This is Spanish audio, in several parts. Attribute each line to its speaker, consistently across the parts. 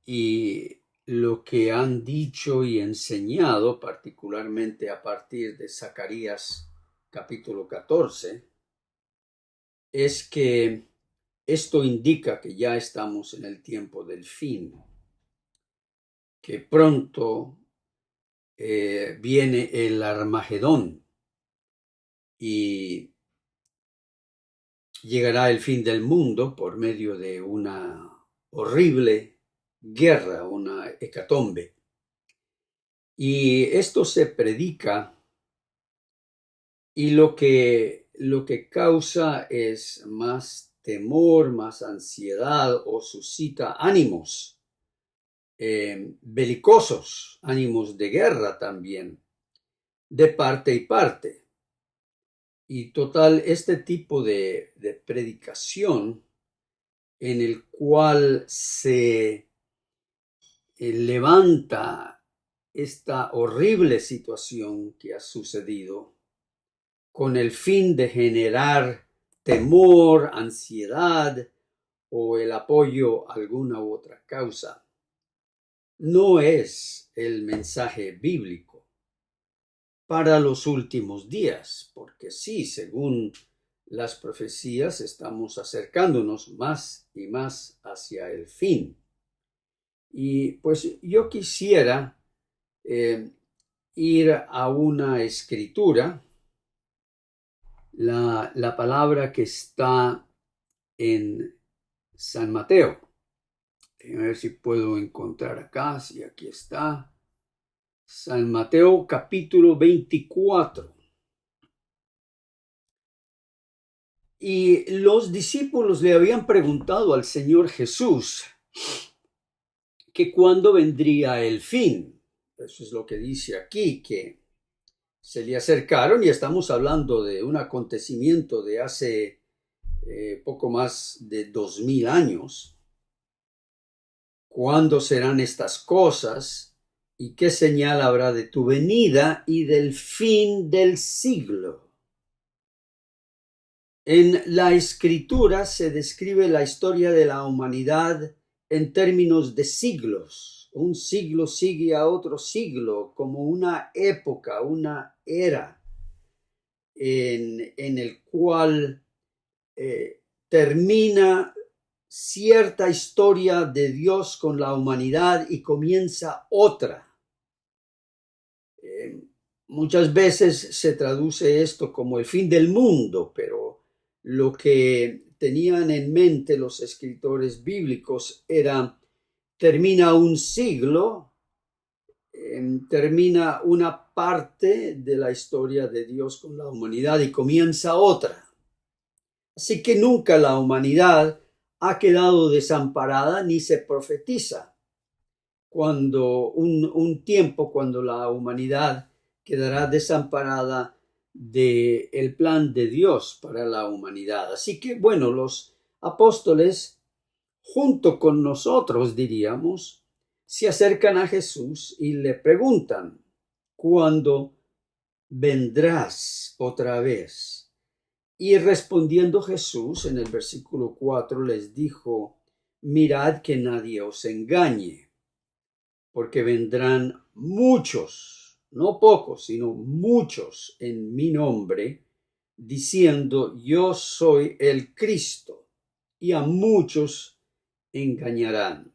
Speaker 1: Y lo que han dicho y enseñado, particularmente a partir de Zacarías capítulo 14, es que esto indica que ya estamos en el tiempo del fin, que pronto viene el Armagedón y llegará el fin del mundo por medio de una horrible guerra, una hecatombe. Y esto se predica y lo que causa es más temor, más ansiedad o suscita ánimos belicosos, ánimos de guerra también, de parte y parte. Y total, este tipo de predicación en el cual se levanta esta horrible situación que ha sucedido con el fin de generar temor, ansiedad o el apoyo a alguna u otra causa. No es el mensaje bíblico para los últimos días, porque sí, según las profecías, estamos acercándonos más y más hacia el fin. Y pues yo quisiera eh, ir a una escritura, la palabra que está en San Mateo. A ver si puedo encontrar acá, si aquí está. San Mateo capítulo 24. Y los discípulos le habían preguntado al Señor Jesús que cuándo vendría el fin. Eso es lo que dice aquí, que se le acercaron y estamos hablando de un acontecimiento de hace poco más de 2000 años. ¿Cuándo serán estas cosas? ¿Y qué señal habrá de tu venida y del fin del siglo? En la escritura se describe la historia de la humanidad en términos de siglos. Un siglo sigue a otro siglo, como una época, una era en el cual termina cierta historia de Dios con la humanidad y comienza otra. Muchas veces se traduce esto como el fin del mundo, pero lo que tenían en mente los escritores bíblicos era: termina un siglo, termina una parte de la historia de Dios con la humanidad y comienza otra. Así que nunca la humanidad ha quedado desamparada ni se profetiza cuando un tiempo cuando la humanidad quedará desamparada del plan de Dios para la humanidad. Así que, bueno, los apóstoles, junto con nosotros, diríamos, se acercan a Jesús y le preguntan: ¿cuándo vendrás otra vez? Y respondiendo Jesús en el versículo 4 les dijo: mirad que nadie os engañe, porque vendrán muchos, no pocos, sino muchos en mi nombre, diciendo: yo soy el Cristo, y a muchos engañarán.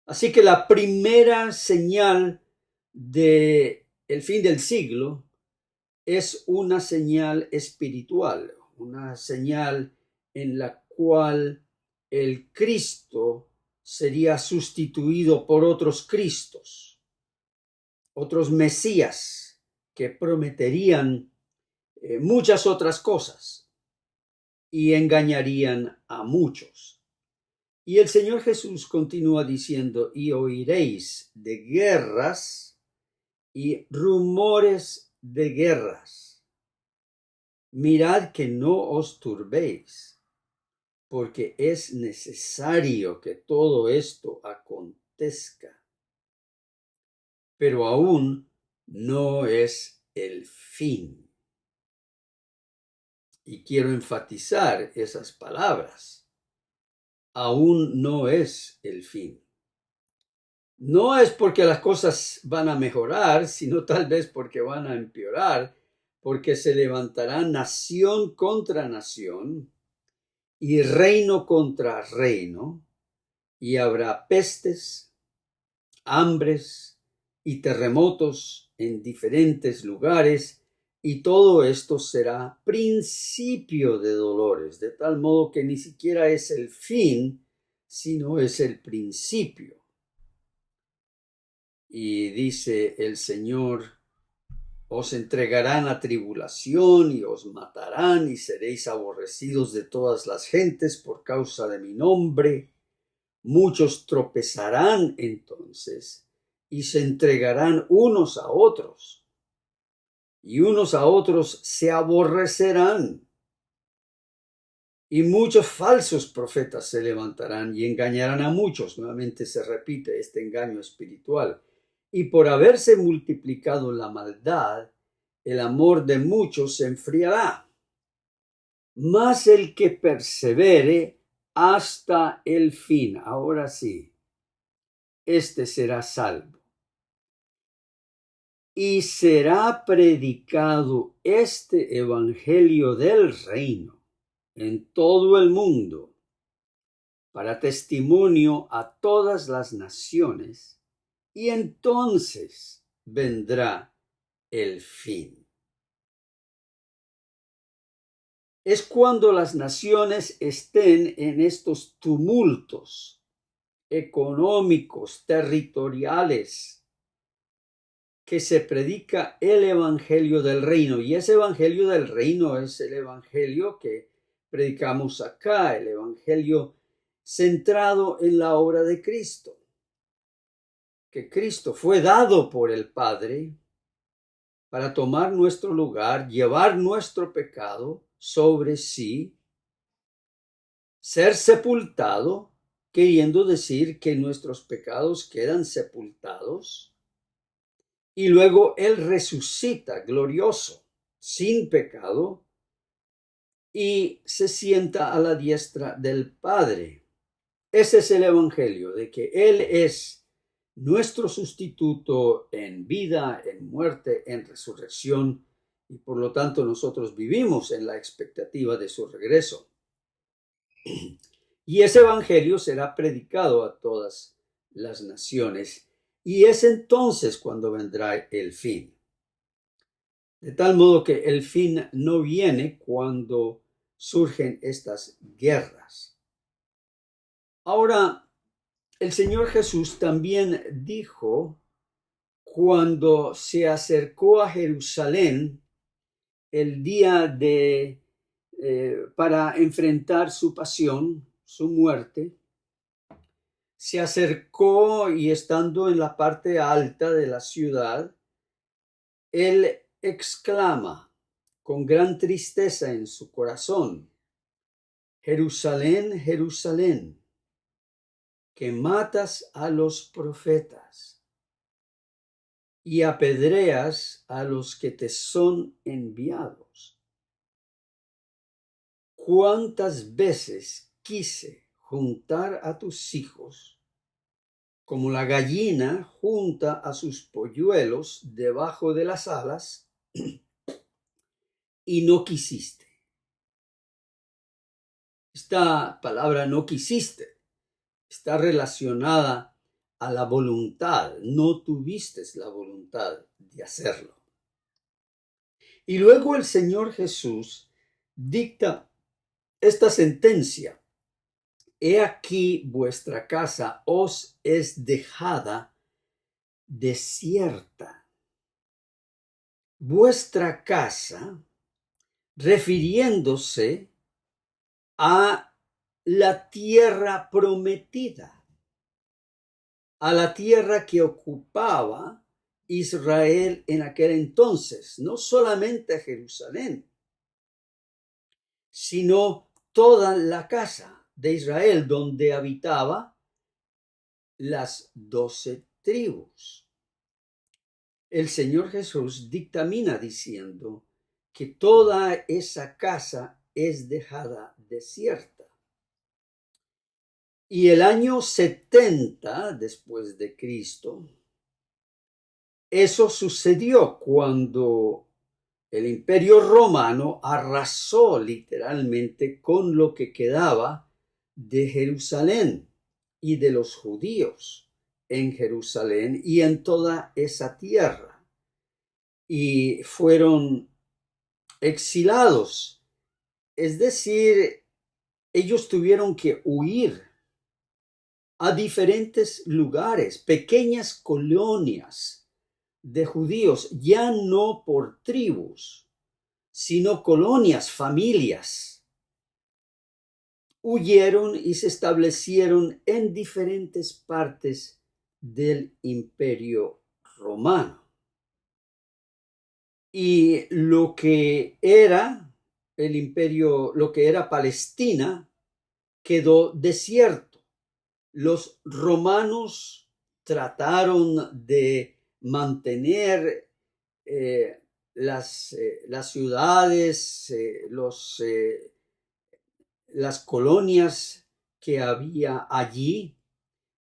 Speaker 1: Así que la primera señal de el fin del siglo es una señal espiritual, una señal en la cual el Cristo sería sustituido por otros Cristos, otros Mesías que prometerían muchas otras cosas y engañarían a muchos. Y el Señor Jesús continúa diciendo: y oiréis de guerras y rumores de guerras. Mirad que no os turbéis, porque es necesario que todo esto acontezca, pero aún no es el fin. Y quiero enfatizar esas palabras, aún no es el fin. No es porque las cosas van a mejorar, sino tal vez porque van a empeorar, porque se levantará nación contra nación y reino contra reino, y habrá pestes, hambres y terremotos en diferentes lugares, y todo esto será principio de dolores, de tal modo que ni siquiera es el fin, sino es el principio. Y dice el Señor: os entregarán a tribulación y os matarán y seréis aborrecidos de todas las gentes por causa de mi nombre. Muchos tropezarán entonces y se entregarán unos a otros, y unos a otros se aborrecerán. Y muchos falsos profetas se levantarán y engañarán a muchos. Nuevamente se repite este engaño espiritual. Y por haberse multiplicado la maldad, el amor de muchos se enfriará. Mas el que persevere hasta el fin, ahora sí, este será salvo. Y será predicado este evangelio del reino en todo el mundo, para testimonio a todas las naciones, y entonces vendrá el fin. Es cuando las naciones estén en estos tumultos económicos, territoriales, que se predica el evangelio del reino. Y ese evangelio del reino es el evangelio que predicamos acá, el evangelio centrado en la obra de Cristo, que Cristo fue dado por el Padre para tomar nuestro lugar, llevar nuestro pecado sobre sí, ser sepultado, queriendo decir que nuestros pecados quedan sepultados, y luego Él resucita glorioso, sin pecado, y se sienta a la diestra del Padre. Ese es el evangelio, de que Él es nuestro sustituto en vida, en muerte, en resurrección, y por lo tanto nosotros vivimos en la expectativa de su regreso. Y ese evangelio será predicado a todas las naciones, y es entonces cuando vendrá el fin. De tal modo que el fin no viene cuando surgen estas guerras. Ahora, el Señor Jesús también dijo, cuando se acercó a Jerusalén el día para enfrentar su pasión, su muerte, se acercó y estando en la parte alta de la ciudad, él exclama con gran tristeza en su corazón: Jerusalén, Jerusalén, que matas a los profetas y apedreas a los que te son enviados. ¿Cuántas veces quise juntar a tus hijos como la gallina junta a sus polluelos debajo de las alas, y no quisiste? Esta palabra no quisiste está relacionada a la voluntad. No tuviste la voluntad de hacerlo. Y luego el Señor Jesús dicta esta sentencia: he aquí vuestra casa os es dejada desierta. Vuestra casa, refiriéndose a la tierra prometida, a la tierra que ocupaba Israel en aquel entonces, no solamente Jerusalén, sino toda la casa de Israel, donde habitaba las 12 tribus. El Señor Jesús dictamina diciendo que toda esa casa es dejada desierta. Y el año 70 después de Cristo, eso sucedió cuando el Imperio Romano arrasó literalmente con lo que quedaba de Jerusalén y de los judíos en Jerusalén y en toda esa tierra. Y fueron exilados, es decir, ellos tuvieron que huir a diferentes lugares, pequeñas colonias de judíos, ya no por tribus, sino colonias, familias. Huyeron y se establecieron en diferentes partes del Imperio Romano. Y lo que era el imperio, lo que era Palestina, quedó desierto. Los romanos trataron de mantener las ciudades, las colonias que había allí,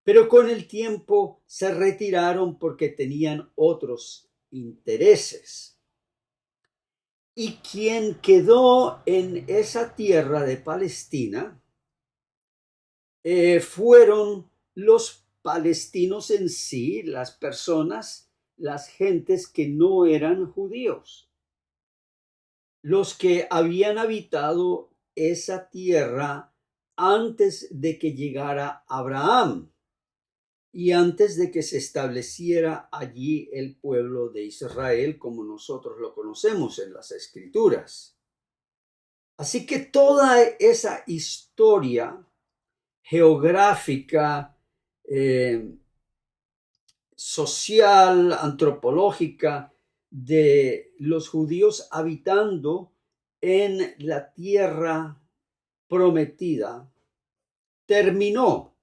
Speaker 1: pero con el tiempo se retiraron porque tenían otros intereses. Y quien quedó en esa tierra de Palestina fueron los palestinos en sí, las personas, las gentes que no eran judíos, los que habían habitado esa tierra antes de que llegara Abraham y antes de que se estableciera allí el pueblo de Israel como nosotros lo conocemos en las Escrituras. Así que toda esa historia geográfica, social, antropológica de los judíos habitando en la tierra prometida terminó.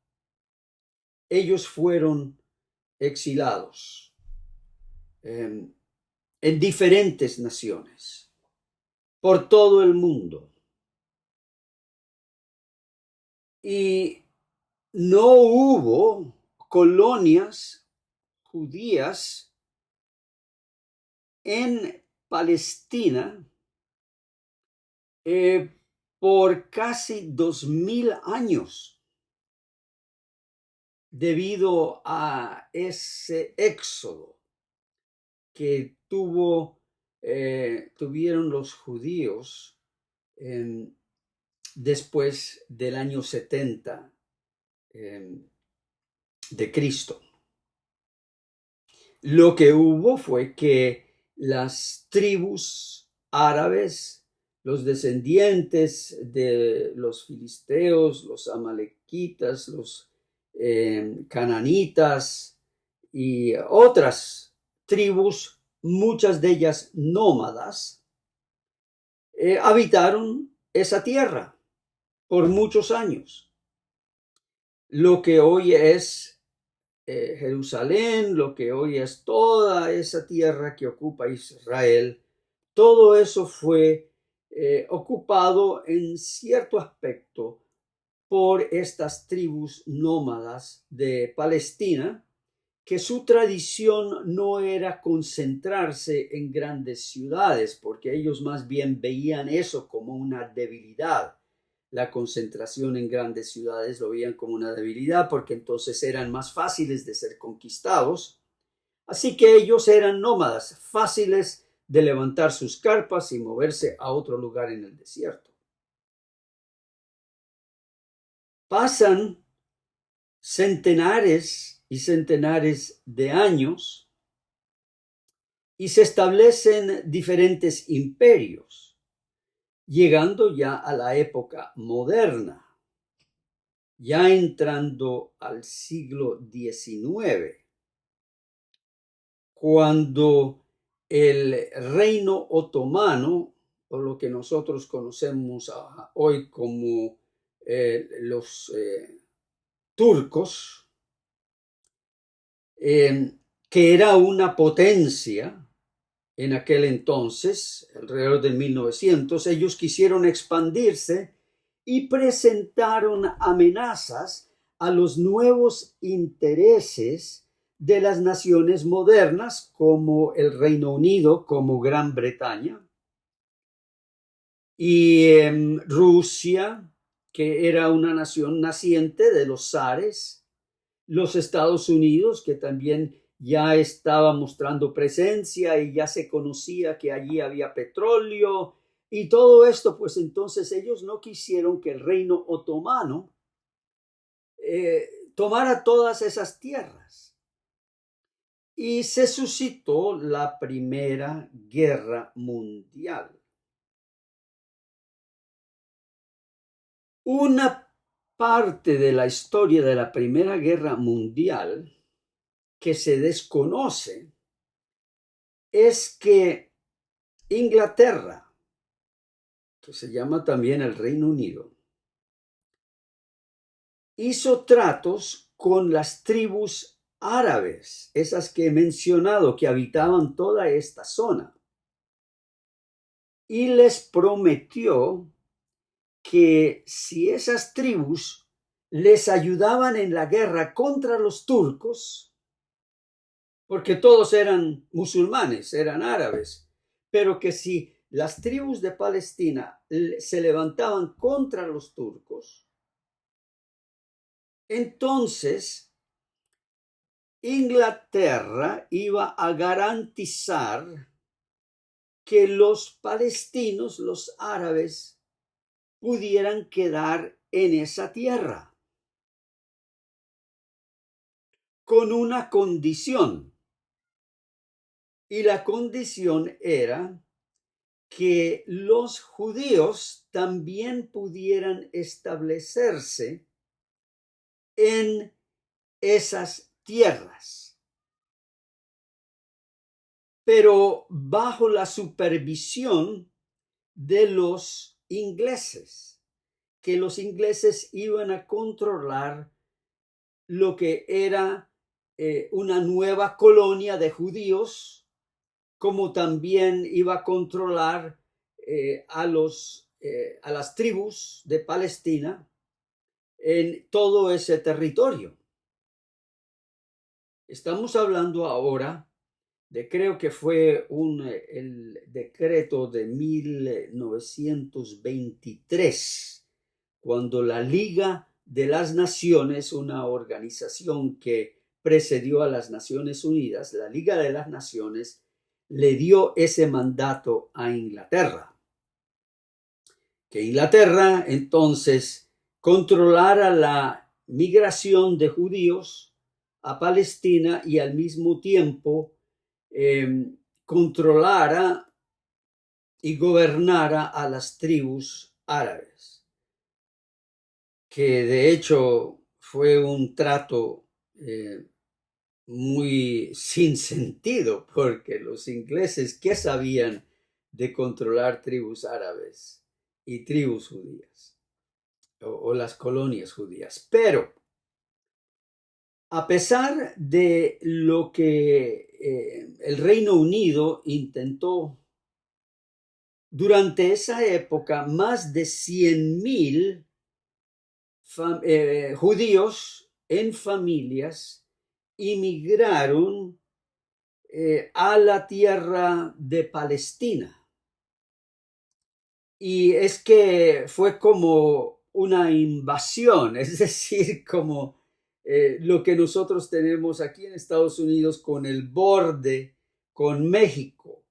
Speaker 1: Ellos fueron exilados en diferentes naciones por todo el mundo. Y no hubo colonias judías en Palestina por casi 2000 años debido a ese éxodo que tuvieron los judíos después del año 70 de Cristo. Lo que hubo fue que las tribus árabes, los descendientes de los filisteos, los amalequitas, los cananitas y otras tribus, muchas de ellas nómadas, habitaron esa tierra por muchos años. Lo que hoy es Jerusalén, lo que hoy es toda esa tierra que ocupa Israel, todo eso fue ocupado en cierto aspecto por estas tribus nómadas de Palestina, que su tradición no era concentrarse en grandes ciudades, porque ellos más bien veían eso como una debilidad. La concentración en grandes ciudades lo veían como una debilidad porque entonces eran más fáciles de ser conquistados. Así que ellos eran nómadas, fáciles de levantar sus carpas y moverse a otro lugar en el desierto. Pasan centenares y centenares de años y se establecen diferentes imperios, llegando ya a la época moderna, ya entrando al siglo XIX, cuando el reino otomano, o lo que nosotros conocemos hoy como los turcos, que era una potencia en aquel entonces, alrededor de 1900, ellos quisieron expandirse y presentaron amenazas a los nuevos intereses de las naciones modernas como el Reino Unido, como Gran Bretaña, y Rusia, que era una nación naciente de los zares, los Estados Unidos, que también ya estaba mostrando presencia y ya se conocía que allí había petróleo y todo esto, pues entonces ellos no quisieron que el reino otomano tomara todas esas tierras. Y se suscitó la Primera Guerra Mundial. Una parte de la historia de la Primera Guerra Mundial que se desconoce es que Inglaterra, que se llama también el Reino Unido, hizo tratos con las tribus árabes, esas que he mencionado, que habitaban toda esta zona, y les prometió que si esas tribus les ayudaban en la guerra contra los turcos, porque todos eran musulmanes, eran árabes, pero que si las tribus de Palestina se levantaban contra los turcos, entonces Inglaterra iba a garantizar que los palestinos, los árabes, pudieran quedar en esa tierra, con una condición. Y la condición era que los judíos también pudieran establecerse en esas tierras, pero bajo la supervisión de los ingleses, que los ingleses iban a controlar lo que era una nueva colonia de judíos, como también iba a controlar a las tribus de Palestina en todo ese territorio. Estamos hablando ahora de, creo que fue el decreto de 1923, cuando la Liga de las Naciones, una organización que precedió a las Naciones Unidas, la Liga de las Naciones, le dio ese mandato a Inglaterra. Que Inglaterra entonces controlara la migración de judíos a Palestina y al mismo tiempo controlara y gobernara a las tribus árabes, que de hecho fue un trato muy sin sentido, porque los ingleses, ¿qué sabían de controlar tribus árabes y tribus judías o las colonias judías? Pero a pesar de lo que el Reino Unido intentó, durante esa época más de 100,000 judíos en familias inmigraron a la tierra de Palestina. Y es que fue como una invasión, es decir, como lo que nosotros tenemos aquí en Estados Unidos con el borde con México,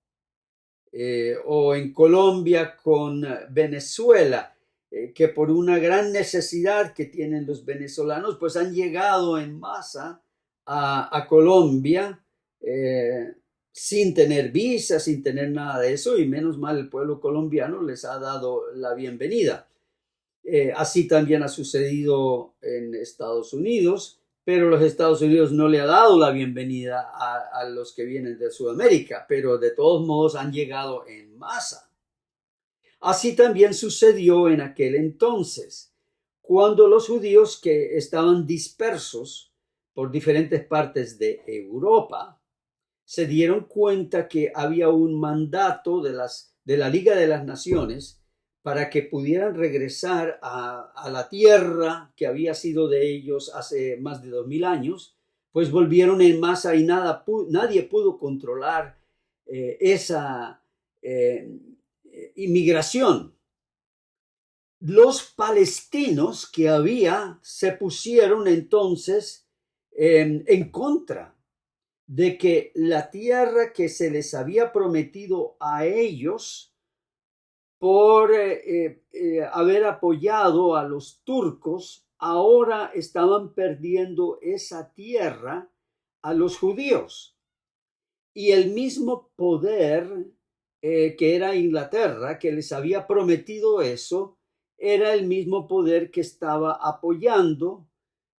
Speaker 1: o en Colombia con Venezuela, que por una gran necesidad que tienen los venezolanos, pues han llegado en masa a Colombia sin tener visa, sin tener nada de eso, y menos mal el pueblo colombiano les ha dado la bienvenida. Así también ha sucedido en Estados Unidos, pero los Estados Unidos no le ha dado la bienvenida a los que vienen de Sudamérica, pero de todos modos han llegado en masa. Así también sucedió en aquel entonces, cuando los judíos que estaban dispersos por diferentes partes de Europa se dieron cuenta que había un mandato de la Liga de las Naciones para que pudieran regresar a la tierra que había sido de ellos hace más de 2000 años, pues volvieron en masa y nadie pudo controlar esa inmigración. Los palestinos que había se pusieron entonces en contra de que la tierra que se les había prometido a ellos por haber apoyado a los turcos, ahora estaban perdiendo esa tierra a los judíos. Y el mismo poder que era Inglaterra, que les había prometido eso, era el mismo poder que estaba apoyando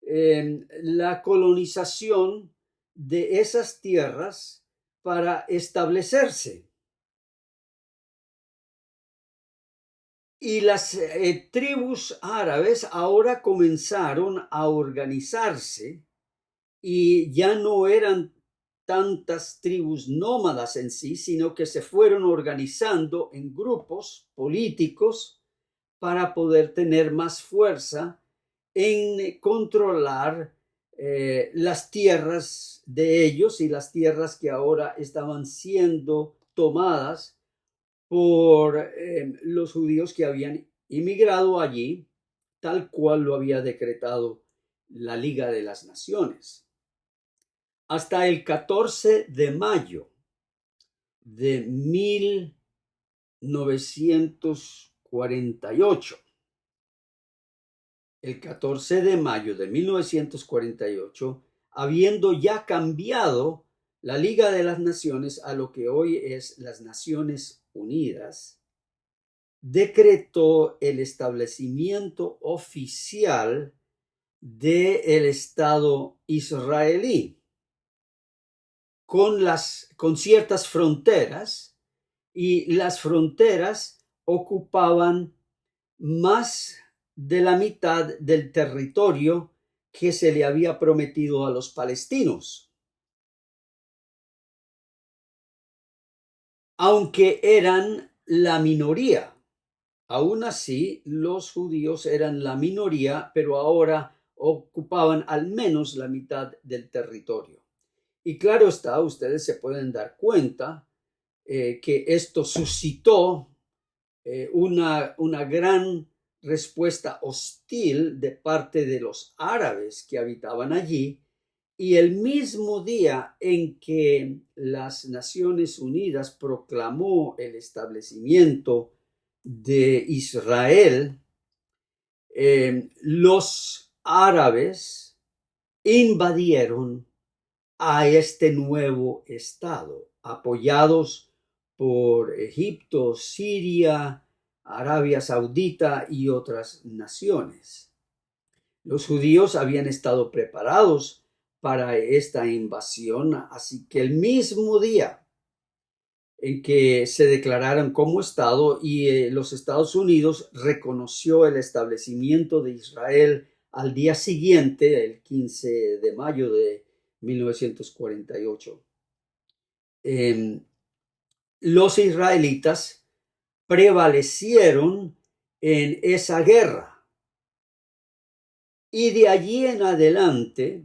Speaker 1: la colonización de esas tierras para establecerse. Y las tribus árabes ahora comenzaron a organizarse y ya no eran tantas tribus nómadas en sí, sino que se fueron organizando en grupos políticos para poder tener más fuerza en controlar las tierras de ellos y las tierras que ahora estaban siendo tomadas por los judíos que habían inmigrado allí, tal cual lo había decretado la Liga de las Naciones. Hasta el 14 de mayo de 1948, el 14 de mayo de 1948, habiendo ya cambiado la Liga de las Naciones a lo que hoy es las Naciones Unidas, decretó el establecimiento oficial del Estado israelí con ciertas fronteras, y las fronteras ocupaban más de la mitad del territorio que se le había prometido a los palestinos. Aunque eran la minoría, aún así los judíos eran la minoría, pero ahora ocupaban al menos la mitad del territorio. Y claro está, ustedes se pueden dar cuenta que esto suscitó una gran respuesta hostil de parte de los árabes que habitaban allí, y el mismo día en que las Naciones Unidas proclamó el establecimiento de Israel, los árabes invadieron a este nuevo estado, apoyados por Egipto, Siria, Arabia Saudita y otras naciones. Los judíos habían estado preparados para esta invasión, así que el mismo día en que se declararon como Estado y los Estados Unidos reconoció el establecimiento de Israel al día siguiente, el 15 de mayo de 1948. Los israelitas prevalecieron en esa guerra, y de allí en adelante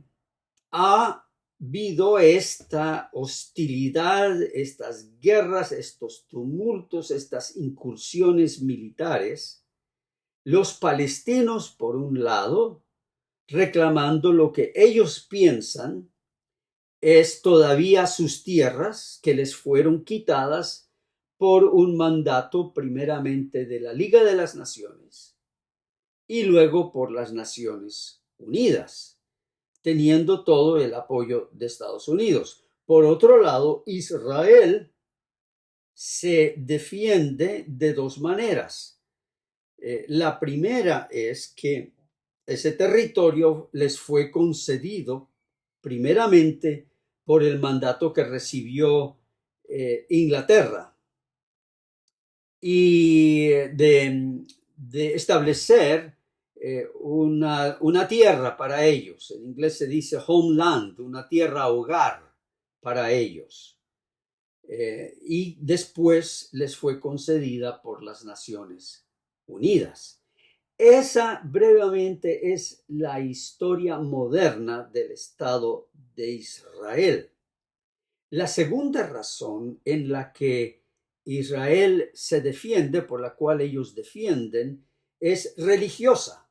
Speaker 1: ha habido esta hostilidad, estas guerras, estos tumultos, estas incursiones militares. Los palestinos, por un lado, reclamando lo que ellos piensan es todavía sus tierras, que les fueron quitadas por un mandato primeramente de la Liga de las Naciones y luego por las Naciones Unidas, teniendo todo el apoyo de Estados Unidos. Por otro lado, Israel se defiende de dos maneras. La primera es que ese territorio les fue concedido primeramente por el mandato que recibió Inglaterra, y de establecer una tierra para ellos. En inglés se dice homeland, una tierra hogar para ellos. Y después les fue concedida por las Naciones Unidas. Esa brevemente es la historia moderna del Estado de Israel. La segunda razón en la que Israel se defiende, por la cual ellos defienden, es religiosa,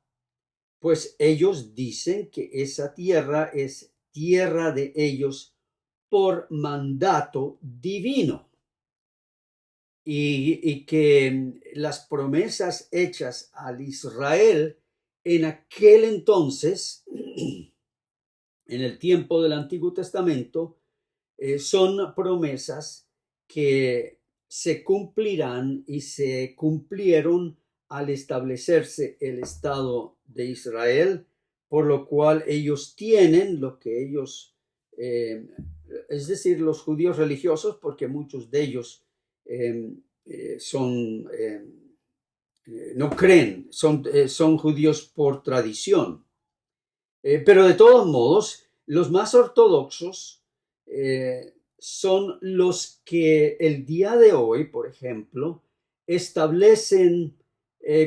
Speaker 1: pues ellos dicen que esa tierra es tierra de ellos por mandato divino y que las promesas hechas al Israel en aquel entonces, en el tiempo del Antiguo Testamento, son promesas que se cumplirán y se cumplieron al establecerse el Estado de Israel, por lo cual ellos tienen lo que ellos, es decir, los judíos religiosos, porque muchos de ellos son, no creen, son judíos por tradición. Pero de todos modos, los más ortodoxos son los que el día de hoy, por ejemplo, establecen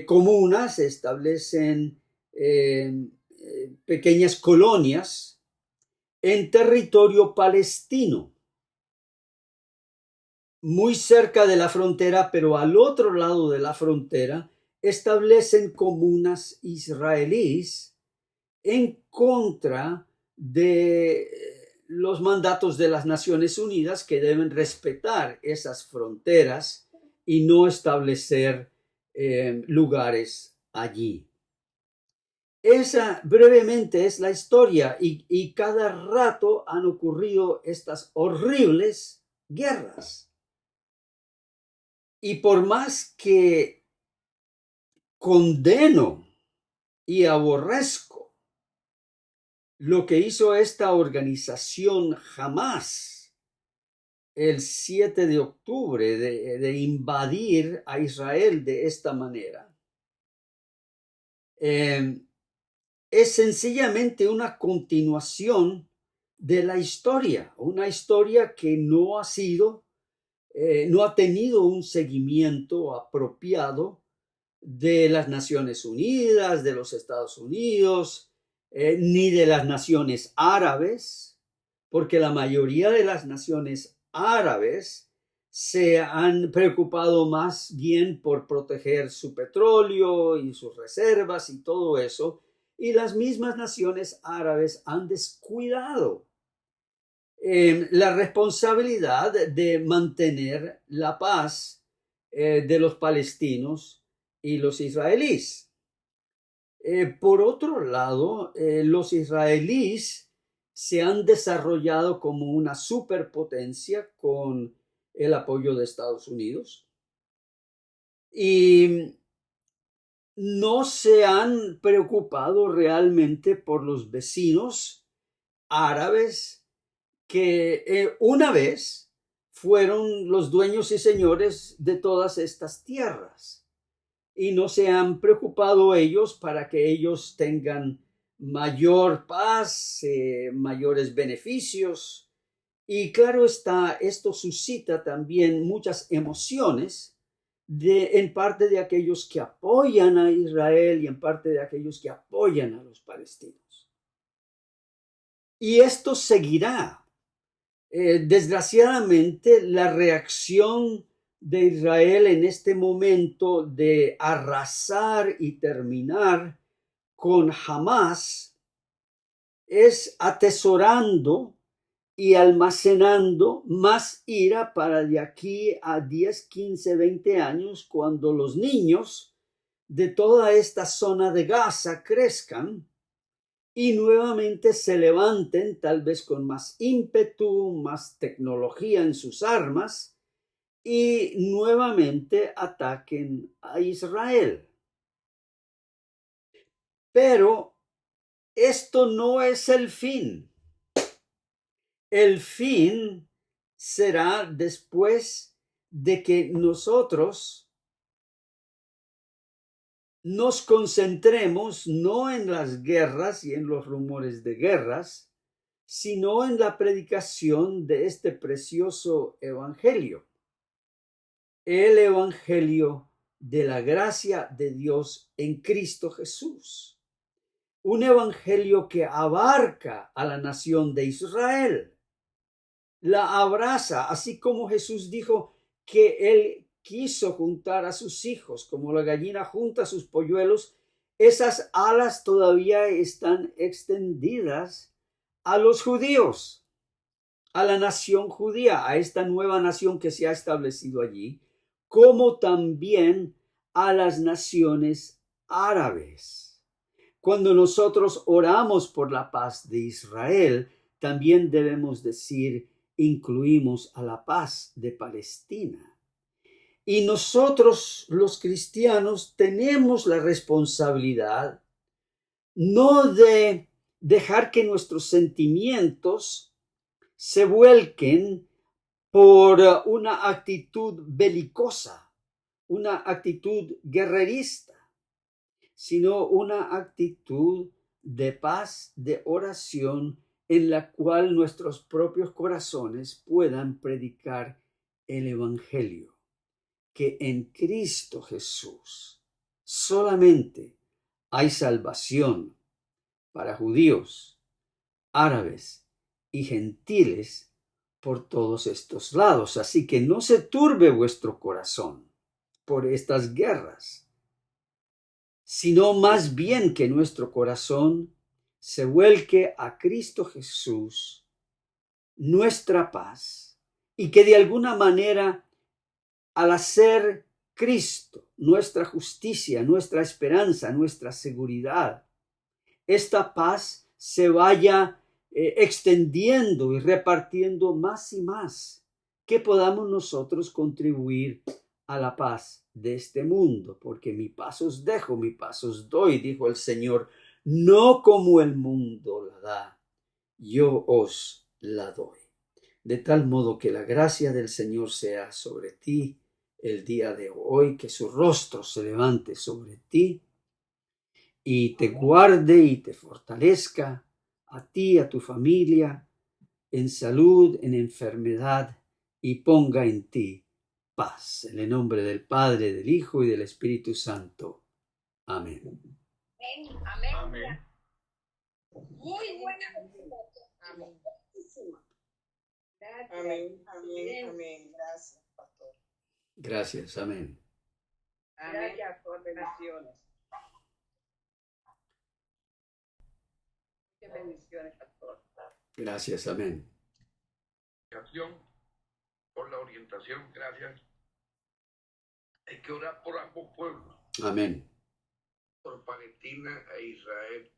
Speaker 1: comunas, establecen pequeñas colonias en territorio palestino, muy cerca de la frontera, pero al otro lado de la frontera establecen comunas israelíes en contra de los mandatos de las Naciones Unidas, que deben respetar esas fronteras y no establecer lugares allí. Esa brevemente es la historia y cada rato han ocurrido estas horribles guerras. Y por más que condeno y aborrezco lo que hizo esta organización Hamás el 7 de octubre de invadir a Israel de esta manera, es sencillamente una continuación de la historia, una historia que no ha sido, no ha tenido un seguimiento apropiado de las Naciones Unidas, de los Estados Unidos, ni de las naciones árabes, porque la mayoría de las naciones árabes se han preocupado más bien por proteger su petróleo y sus reservas y todo eso, y las mismas naciones árabes han descuidado la responsabilidad de mantener la paz de los palestinos y los israelíes. Por otro lado, los israelíes se han desarrollado como una superpotencia con el apoyo de Estados Unidos y no se han preocupado realmente por los vecinos árabes que una vez fueron los dueños y señores de todas estas tierras. Y no se han preocupado ellos para que ellos tengan mayor paz, mayores beneficios. Y claro está, esto suscita también muchas emociones en parte de aquellos que apoyan a Israel y en parte de aquellos que apoyan a los palestinos. Y esto seguirá. Desgraciadamente, la reacción de Israel en este momento de arrasar y terminar con Hamás es atesorando y almacenando más ira para de aquí a 10, 15, 20 años, cuando los niños de toda esta zona de Gaza crezcan y nuevamente se levanten, tal vez con más ímpetu, más tecnología en sus armas, y nuevamente ataquen a Israel. Pero esto no es el fin. El fin será después de que nosotros nos concentremos no en las guerras y en los rumores de guerras, sino en la predicación de este precioso evangelio, el evangelio de la gracia de Dios en Cristo Jesús. Un evangelio que abarca a la nación de Israel, la abraza, así como Jesús dijo que él quiso juntar a sus hijos, como la gallina junta sus polluelos. Esas alas todavía están extendidas a los judíos, a la nación judía, a esta nueva nación que se ha establecido allí, como también a las naciones árabes. Cuando nosotros oramos por la paz de Israel, también debemos decir, incluimos a la paz de Palestina. Y nosotros, los cristianos, tenemos la responsabilidad no de dejar que nuestros sentimientos se vuelquen por una actitud belicosa, una actitud guerrerista, sino una actitud de paz, de oración, en la cual nuestros propios corazones puedan predicar el Evangelio, que en Cristo Jesús solamente hay salvación para judíos, árabes y gentiles por todos estos lados. Así que no se turbe vuestro corazón por estas guerras, sino más bien que nuestro corazón se vuelque a Cristo Jesús, nuestra paz, y que de alguna manera, al hacer Cristo nuestra justicia, nuestra esperanza, nuestra seguridad, esta paz se vaya extendiendo y repartiendo más y más, que podamos nosotros contribuir a la paz de este mundo, porque mi paz os dejo, mi paz os doy, dijo el Señor, no como el mundo la da, yo os la doy. De tal modo que la gracia del Señor sea sobre ti el día de hoy, que su rostro se levante sobre ti y te guarde y te fortalezca a ti, a tu familia, en salud, en enfermedad, y ponga en ti paz. En el nombre del Padre, del Hijo y del Espíritu Santo. Amén.
Speaker 2: Amén.
Speaker 3: Amén.
Speaker 2: Muy buena. Amén. Gracias.
Speaker 3: Amén. Amén. Amén. Gracias, pastor.
Speaker 1: Gracias. Amén.
Speaker 2: Gracias por bendiciones. Muchas bendiciones, pastor.
Speaker 1: Gracias. Amén.
Speaker 4: Por la orientación, gracias. Hay que orar por ambos pueblos,
Speaker 1: Amén.
Speaker 4: por Palestina e Israel,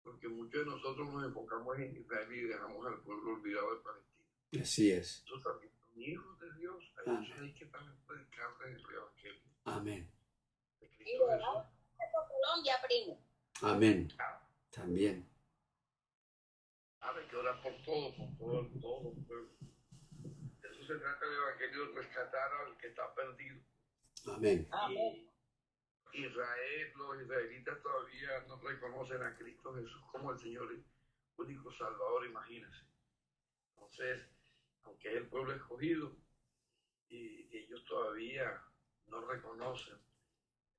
Speaker 4: porque muchos de nosotros nos enfocamos en Israel y dejamos al pueblo olvidado de Palestina.
Speaker 1: Así es.
Speaker 4: Estos también son hijos de Dios, a ellos hay que también predicarles el evangelio
Speaker 1: Amén.
Speaker 4: de Cristo Jesús.
Speaker 2: Colombia, primo.
Speaker 1: Amén. También.
Speaker 4: Hay que orar por todo el pueblo. De eso se trata el evangelio, de rescatar al que está perdido.
Speaker 1: Amén.
Speaker 4: Y Israel, los israelitas todavía no reconocen a Cristo Jesús como el Señor único Salvador, imagínense. Entonces, aunque es el pueblo escogido, y ellos todavía no reconocen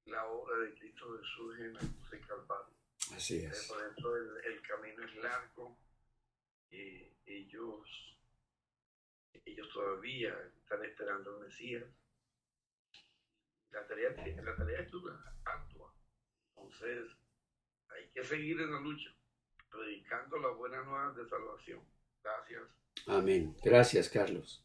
Speaker 4: la obra de Cristo Jesús en la cruz del Calvario.
Speaker 1: Así es.
Speaker 4: Por eso el camino es largo, y ellos todavía están esperando al Mesías. La tarea es dura, ardua. Entonces, hay que seguir en la lucha, predicando las buenas nuevas de salvación. Gracias.
Speaker 1: Amén. Gracias, Carlos.